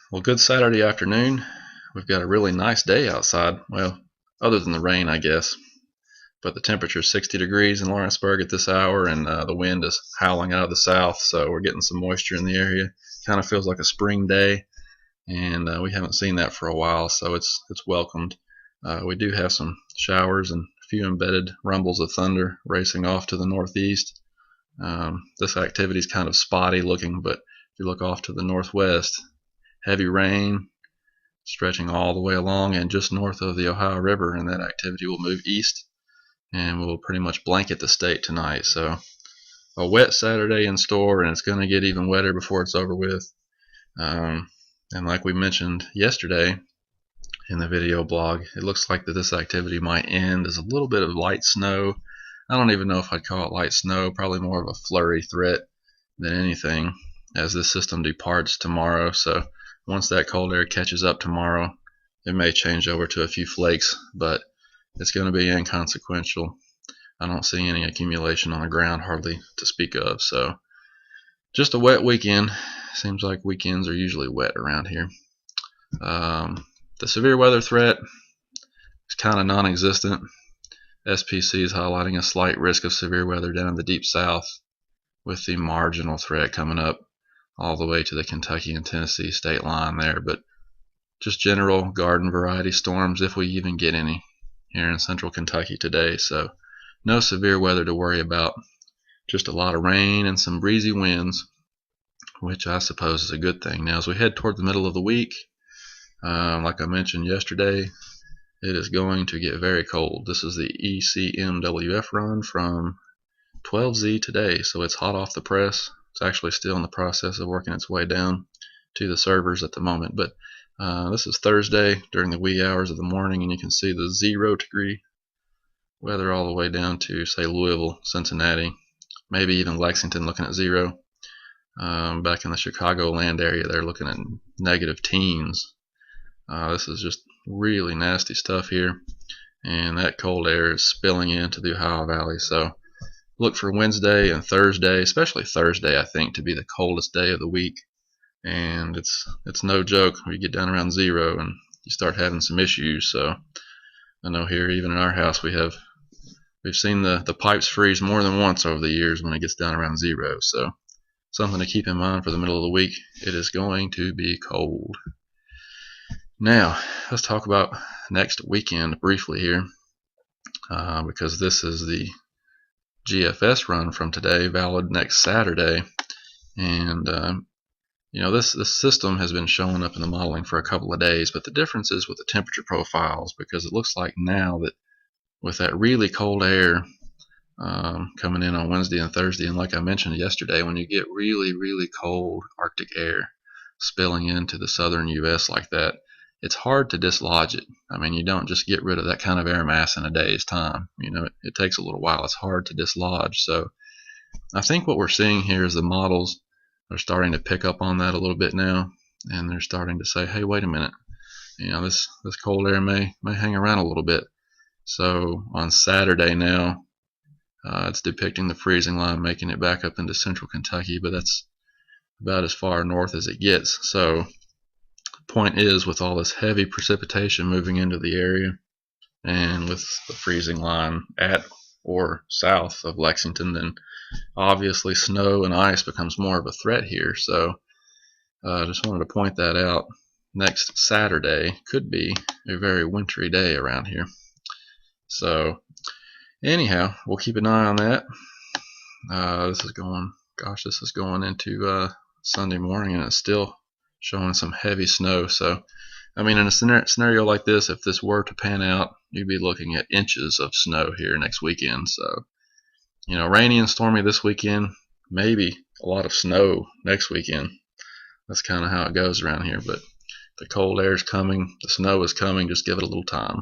Well, good Saturday afternoon. We've got a really nice day outside. Well, other than the rain, I guess. But the temperature is 60 degrees in Lawrenceburg at this hour, and the wind is howling out of the south, so we're getting some moisture in the area. Kind of feels like a spring day, and we haven't seen that for a while, so it's welcomed. We do have some showers and a few embedded rumbles of thunder racing off to the northeast. This activity is kind of spotty looking, but if you look off to the northwest, heavy rain stretching all the way along and just north of the Ohio River, and that activity will move east and will pretty much blanket the state tonight. So a wet Saturday in store, and it's going to get even wetter before it's over with. And like we mentioned yesterday in the video blog, it looks like that this activity might end as a little bit of light snow. I don't even know if I'd call it light snow, probably more of a flurry threat than anything as this system departs tomorrow. So once that cold air catches up tomorrow, it may change over to a few flakes, but it's going to be inconsequential. I don't see any accumulation on the ground hardly to speak of. So just a wet weekend. Seems like weekends are usually wet around here. The severe weather threat is kind of non-existent. SPC is highlighting a slight risk of severe weather down in the deep south, with the marginal threat coming up all the way to the Kentucky and Tennessee state line there. But just general garden variety storms, if we even get any, here in central Kentucky today. So no severe weather to worry about. Just a lot of rain and some breezy winds, which I suppose is a good thing. Now, as we head toward the middle of the week, like I mentioned yesterday, it is going to get very cold. This is the ECMWF run from 12Z today, so it's hot off the press. It's actually still in the process of working its way down to the servers at the moment, but this is Thursday during the wee hours of the morning, and you can see the 0-degree weather all the way down to, say, Louisville, Cincinnati, maybe even Lexington looking at 0. Back in the Chicagoland area, they're looking at negative teens. This is just really nasty stuff here, and that cold air is spilling into the Ohio Valley. So look for Wednesday and Thursday, especially Thursday, I think, to be the coldest day of the week. And it's no joke. We get down around 0 and you start having some issues. So I know here, even in our house, we've seen the pipes freeze more than once over the years when it gets down around 0. So something to keep in mind for the middle of the week. It is going to be cold. Now, let's talk about next weekend briefly here, because this is the GFS run from today, valid next Saturday. And this system has been showing up in the modeling for a couple of days, but the difference is with the temperature profiles, because it looks like now that with that really cold air coming in on Wednesday and Thursday, and like I mentioned yesterday, when you get really, really cold Arctic air spilling into the southern U.S. like that, it's hard to dislodge it. I mean, you don't just get rid of that kind of air mass in a day's time. It takes a little while. It's hard to dislodge. So I think what we're seeing here is the models are starting to pick up on that a little bit now, and they're starting to say, hey, wait a minute, this cold air may hang around a little bit. So on Saturday now, it's depicting the freezing line making it back up into central Kentucky, but that's about as far north as it gets. So point is, with all this heavy precipitation moving into the area, and with the freezing line at or south of Lexington, then obviously snow and ice becomes more of a threat here. So I just wanted to point that out. Next Saturday could be a very wintry day around here. So anyhow, we'll keep an eye on that. This is going into Sunday morning, and it's still showing some heavy snow. So I mean, in a scenario like this, if this were to pan out, you'd be looking at inches of snow here next weekend. So rainy and stormy this weekend, maybe a lot of snow next weekend. That's kind of how it goes around here. But the cold air is coming, the snow is coming, just give it a little time.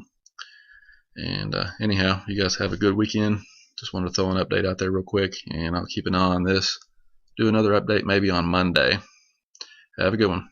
And anyhow, you guys have a good weekend. Just wanted to throw an update out there real quick, and I'll keep an eye on this. Do another update maybe on Monday. Have a good one.